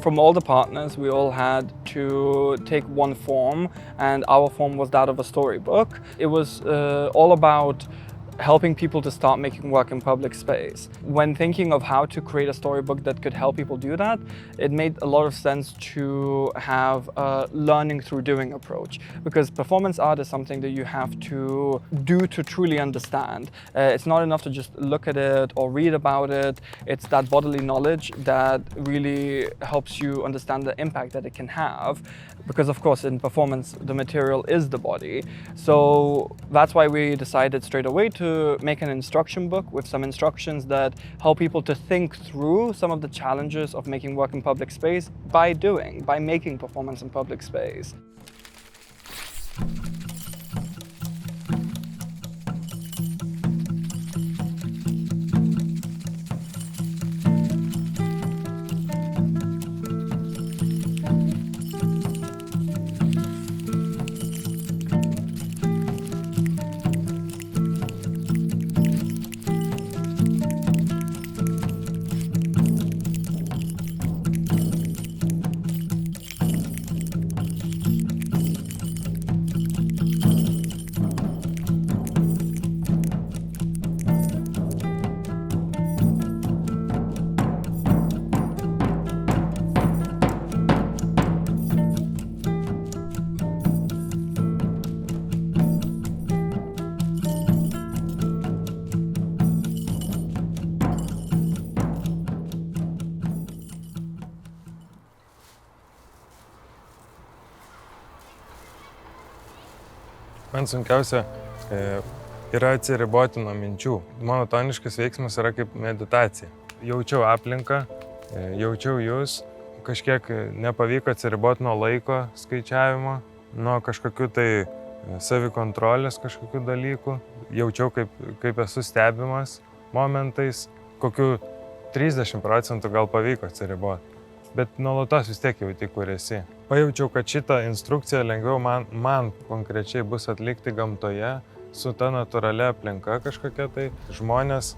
From all the partners, we all had to take one form, and our form was that of a storybook. It was all about helping people to start making work in public space. When thinking of how to create a storybook that could help people do that, it made a lot of sense to have a learning through doing approach, because performance art is something that you have to do to truly understand. It's not enough to just look at it or read about it. It's that bodily knowledge that really helps you understand the impact that it can have, because of course in performance the material is the body. So that's why we decided straight away to make an instruction book with some instructions that help people to think through some of the challenges of making work in public space by making performance in public space. Man sunkiausia yra atsiriboti nuo minčių. Monotoniškas veiksmas yra kaip meditacija. Jaučiau aplinką, jaučiau jūs, kažkiek nepavyko atsiriboti nuo laiko skaičiavimo, nuo kažkokių tai savikontrolės kažkokių dalykų. Jaučiau, kaip esu stebimas momentais, kokių 30% gal pavyko atsiriboti. Bet nuolatos vis tiek jauti, kur esi. Pajaučiau, kad šitą instrukciją lengviau man konkrečiai bus atlikti gamtoje, su ta natūralia aplinka kažkokia tai. Žmonės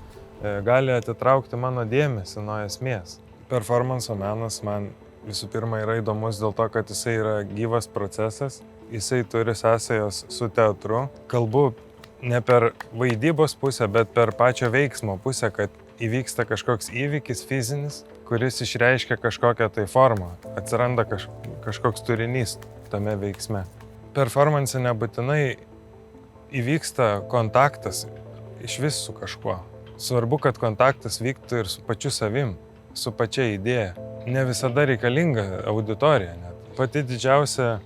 gali atitraukti mano dėmesį nuo esmės. Performanso menas man visų pirma yra įdomus dėl to, kad jisai yra gyvas procesas, jisai turi sąsajos su teatru. Kalbu ne per vaidybos pusę, bet per pačio veiksmo pusę, kad įvyksta kažkoks įvykis fizinis, kuris išreiškia kažkokią tai formą, atsiranda kažkoks turinys tame veiksme. Performance nebūtinai įvyksta kontaktas išvis su kažkuo. Svarbu, kad kontaktas vyktų ir su pačiu savim, su pačia idėja. Ne visada reikalinga auditorija net. Pati didžiausia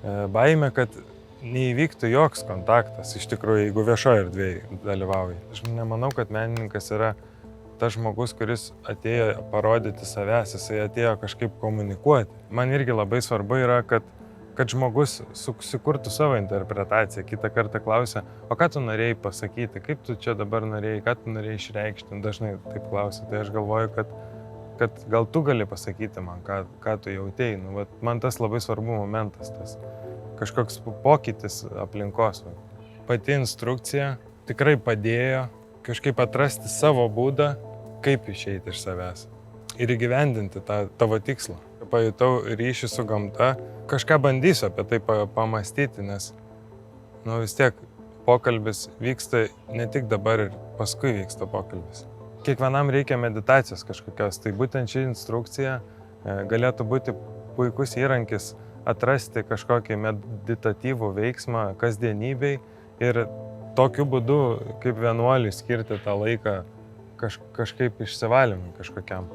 baimė, kad neįvyktų joks kontaktas, iš tikrųjų, jeigu viešoje erdvėje dalyvauja. Aš nemanau, kad menininkas yra tas žmogus, kuris atėjo parodyti savęs, jisai atėjo kažkaip komunikuoti. Man irgi labai svarbu yra, kad žmogus susikurtų savo interpretaciją. Kitą kartą klausia, o ką tu norėjai pasakyti, kaip tu čia dabar norėjai, ką tu norėjai išreikšti. Dažnai taip klausia. Tai aš galvoju, kad gal tu gali pasakyti man, ką tu jautėjai. Man tas labai svarbu momentas, tas kažkoks pokytis aplinkos. Pati instrukcija tikrai padėjo kažkaip atrasti savo būdą, kaip išeiti iš savęs ir įgyvendinti tą tavo tikslą. Pajutau ryšį su gamta, kažką bandysiu apie tai pamastyti, nes vis tiek pokalbis vyksta ne tik dabar ir paskui vyksta pokalbis. Kiekvienam reikia meditacijos kažkokios, tai būtent ši instrukcija galėtų būti puikus įrankis atrasti kažkokį meditatyvų veiksmą kasdienybei ir tokiu būdu kaip vienuoliui skirti tą laiką kažkaip išsivalymui kažkokiam.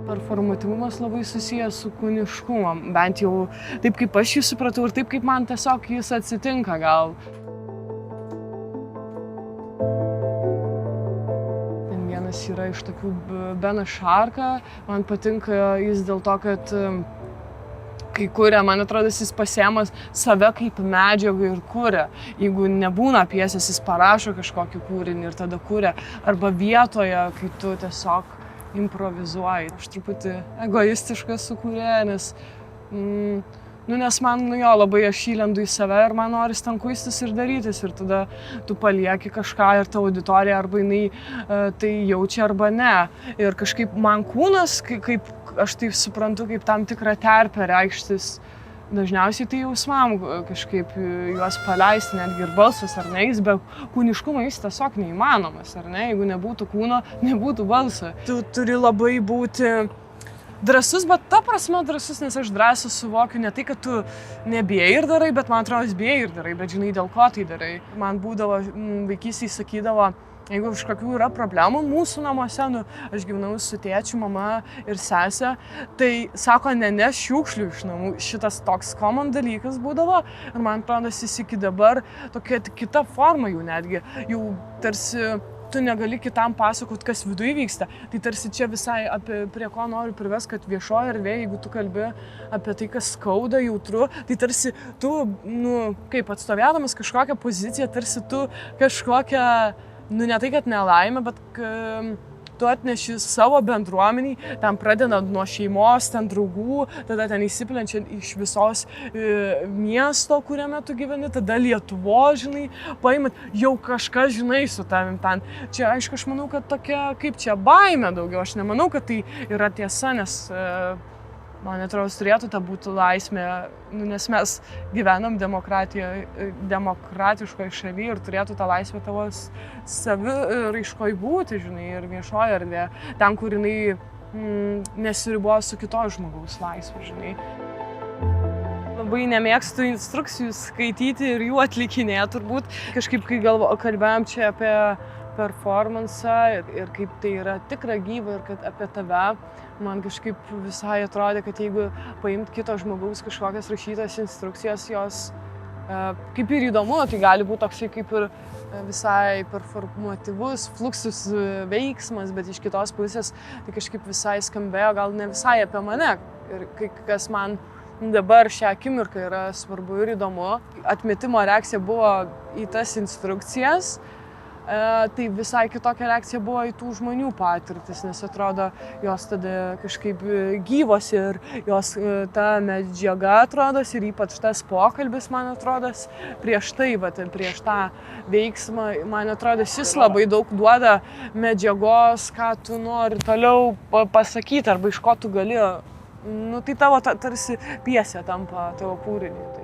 Performatyvumas labai susijęs su kūniškumu, bent jau taip, kaip aš jį supratau ir taip, kaip man tiesiog jis atsitinka gal. Vienas yra iš tokių Benas Šarka, man patinka jis dėl to, kad kai kuria, man atrodo, jis pasiema save kaip medžiagą ir kuria. Jeigu nebūna piesės, jis parašo kažkokį kūrinį ir tada kuria. Arba vietoje, kai tu tiesiog improvizuoji. Aš truputį egoistiškas su kūrėja, nes Nu, nes man, nu jo, labai aš įlendu į save ir man noris ten kuistis ir darytis. Ir tada tu palieki kažką ir ta auditorija arba jinai tai jaučia arba ne. Ir kažkaip man kūnas, kaip aš taip suprantu, kaip tam tikrą terpę reikštis. Dažniausiai tai jausmam kažkaip juos paleisti, netgi ir balsas ar ne, jis be kūniškumo jis tiesiog neįmanomas, ar ne, jeigu nebūtų kūno, nebūtų balso. Tu turi labai būti drąsus, bet ta prasme drąsus, nes aš drąsų suvokiu ne tai, kad tu nebijai ir darai, bet man atrodo, bijai ir darai, bet žinai, dėl ko tai darai. Man būdavo, vaikystėje sakydavo, jeigu kažkokių yra problemų mūsų namuose, nu, aš gyvenau su tėčiu, mama ir sesė, tai sako, ne šiukšlių iš namų. Šitas toks common dalykas būdavo ir man atrodo, jis iki dabar tokia kita forma jų netgi. Jau tarsi tu negali kitam pasakot, kas viduje vyksta. Tai tarsi čia visai prie ko noriu privesti, kad viešoje erdvėje, jeigu tu kalbi apie tai, kas skauda, jautru, tai tarsi tu, nu, kaip atstovėdamas kažkokią poziciją, tarsi tu kažkokią, nu, ne tai, kad nelaimę, bet tu atneši savo bendruomeniai, ten pradedant nuo šeimos, ten draugų, tada ten įsiplenčiant iš visos miesto, kuriame tu gyveni, tada Lietuvos, žinai, paimant, jau kažkas, žinai, su tavim ten. Čia, aišku, aš manau, kad tokia, kaip čia, baimė daugiau, aš nemanau, kad tai yra tiesa, nes man atrodo, turėtų ta būti laisvė, nu, nes mes gyvenam demokratiškoje šalyje ir turėtų ta laisvė tavo saviraiškoje būti, žinai, ir viešoje erdvėje, ten, kur jinai nesiriboja su kito žmogaus laisvė, žinai. Labai nemėgstu instrukcijų skaityti ir jų atlikinėti, turbūt. Kažkaip, kai kalbėjom čia apie performansą ir kaip tai yra tikra gyva ir kad apie tave, man kažkaip visai atrodė, kad jeigu paimt kito žmogaus kažkokias rašytas instrukcijas, jos kaip ir įdomu, tai gali būti toksai kaip ir visai performatyvus, fluxus veiksmas, bet iš kitos pusės tai kažkaip visai skambėjo, gal ne visai apie mane. Ir kas man dabar šią akimirką yra svarbu ir įdomu, atmetimo reakcija buvo į tas instrukcijas, tai visai kitokia reakcija buvo į tų žmonių patirtis, nes atrodo, jos tada kažkaip gyvos ir jos ta medžiaga atrodos ir ypač tas pokalbis, man atrodos, prieš tai, prieš tą veiksmą, man atrodo, jis labai daug duoda medžiagos, ką tu nori toliau pasakyti arba iš ko tu gali. Nu, tai tavo tarsi piesė tampa tavo kūrinį.